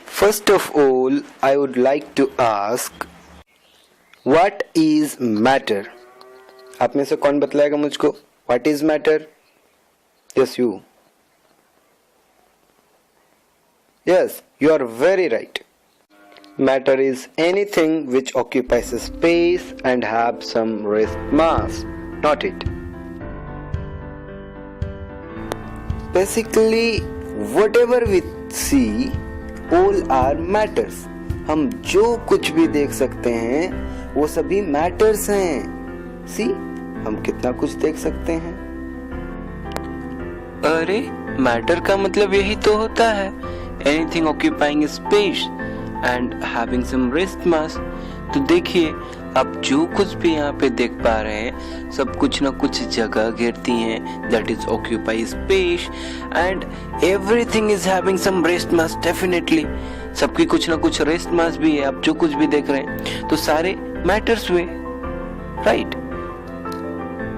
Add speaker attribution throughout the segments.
Speaker 1: First of all, I would like to ask, what is matter? आप में से कौन बतलाएगा मुझको? What is matter? Yes, you. Yes, you are very right. Matter is anything which occupies a space and have some rest mass, not it. Basically, whatever we see, all are matters. हम जो कुछ भी देख सकते हैं वो सभी matters हैं. See, हम कितना कुछ देख सकते हैं.
Speaker 2: अरे मैटर का मतलब यही तो होता है, anything occupying space and having some rest mass. तो देखिए, आप जो कुछ भी यहाँ पे देख पा रहे हैं सब कुछ ना कुछ जगह घेरती हैं, that is occupy space and everything is having some rest mass. Definitely सबकी कुछ ना कुछ रेस्ट मास भी है. आप जो कुछ भी देख रहे हैं तो सारे मैटर्स हुए, राइट?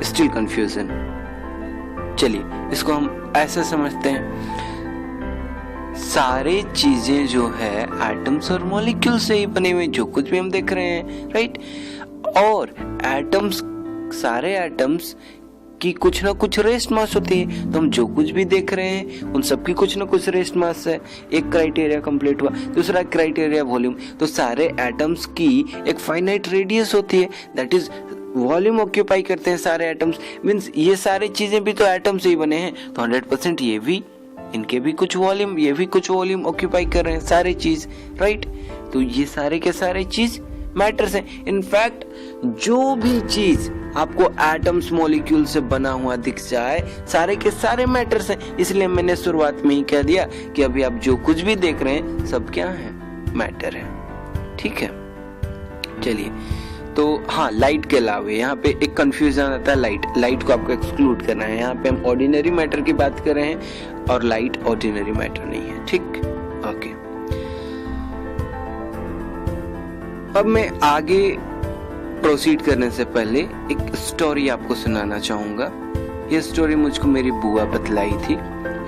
Speaker 2: Still confusion. चलिए इसको हम ऐसा समझते हैं, सारे चीजें जो है एटम्स और मॉलिक्यूल से ही बने हुए, जो कुछ भी हम देख रहे हैं, राइट? और एटम्स, सारे एटम्स की कुछ ना कुछ रेस्ट मास होती है. तो हम जो कुछ भी देख रहे हैं उन सब की कुछ ना कुछ रेस्ट मास है. एक क्राइटेरिया कंप्लीट हुआ. दूसरा क्राइटेरिया वॉल्यूम. तो सारे एटम्स की एक फाइनाइट रेडियस होती है, दैट इज वॉल्यूम ऑक्यूपाई करते हैं सारे एटम्स. मींस ये सारी चीजें भी तो एटम से ही बने हैं, तो 100% ये भी, इनके भी कुछ वॉल्यूम, ये भी कुछ वॉल्यूम ऑक्यूपाई कर रहे हैं, सारे चीज, राइट? तो ये सारे के सारे चीज मैटर्स हैं. इनफैक्ट जो भी चीज आपको एटम्स मॉलिक्यूल से बना हुआ दिख जाए, सारे के सारे मैटर्स हैं. इसलिए मैंने शुरुआत में ही कह दिया कि अभी आप जो कुछ भी देख रहे हैं सब क्या है? मैटर है. ठीक है, चलिए. तो हाँ, लाइट के अलावे यहाँ पे एक कंफ्यूजन आता है. लाइट को आपको एक्सक्लूड करना है. यहाँ पे हम ऑर्डिनरी मैटर की बात कर रहे हैं और लाइट ऑर्डिनरी मैटर नहीं है. ठीक, ओके. अब मैं आगे प्रोसीड करने से पहले एक स्टोरी आपको सुनाना चाहूंगा. ये स्टोरी मुझको मेरी बुआ बतलाई थी.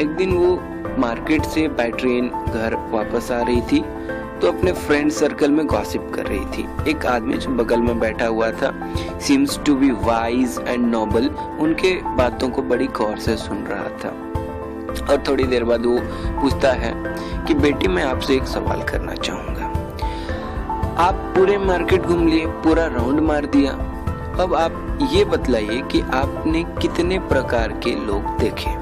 Speaker 2: एक दिन वो मार्केट से बाय ट्रेन घर वापस आ रही थी तो अपने फ्रेंड सर्कल में गॉसिप कर रही थी. एक आदमी जो बगल में बैठा हुआ था, seems to be wise and noble, उनके बातों को बड़ी गौर से सुन रहा था. और थोड़ी देर बाद वो पूछता है कि बेटी, मैं आपसे एक सवाल करना चाहूंगा. आप पूरे मार्केट घूम लिए, पूरा राउंड मार दिया. अब आप ये बतलाइए कि आपने कितने प्रकार के लोग देखे.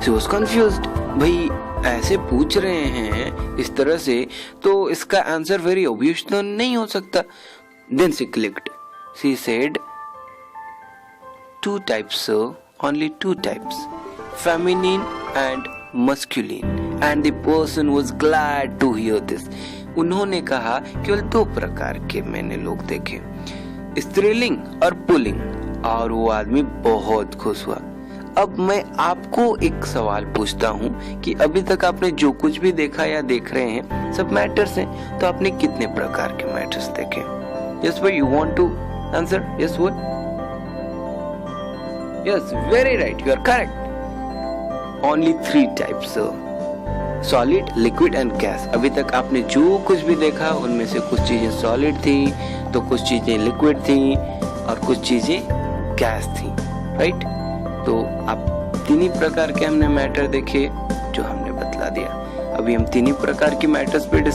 Speaker 2: She was confused. भाई ऐसे पूछ रहे हैं इस तरह से तो इसका आंसर वेरी ऑब्वियस तो नहीं हो सकता. Then she clicked. She said, 2 types, sir. Only 2 types. Feminine and masculine. And the person was glad to hear this. उन्होंने कहा केवल 2 प्रकार के मैंने लोग देखे, स्त्रीलिंग और पुल्लिंग. और वो आदमी बहुत खुश हुआ. अब मैं आपको एक सवाल पूछता हूँ कि अभी तक आपने जो कुछ भी देखा या देख रहे हैं सब मैटर्स हैं, तो आपने कितने प्रकार के मैटर्स देखे? Yes boy, you want to answer? Yes what? Yes, very right, you are correct. Only 3 types, solid, liquid and gas. अभी तक आपने जो कुछ भी देखा उनमें से कुछ चीजें सॉलिड थी, तो कुछ चीजें लिक्विड थी और कुछ चीजें गैस थी, राइट? तो आप 3 ही प्रकार के हमने मैटर देखे जो हमने बतला दिया. अभी हम 3 ही प्रकार की मैटर्स पे डिस्कस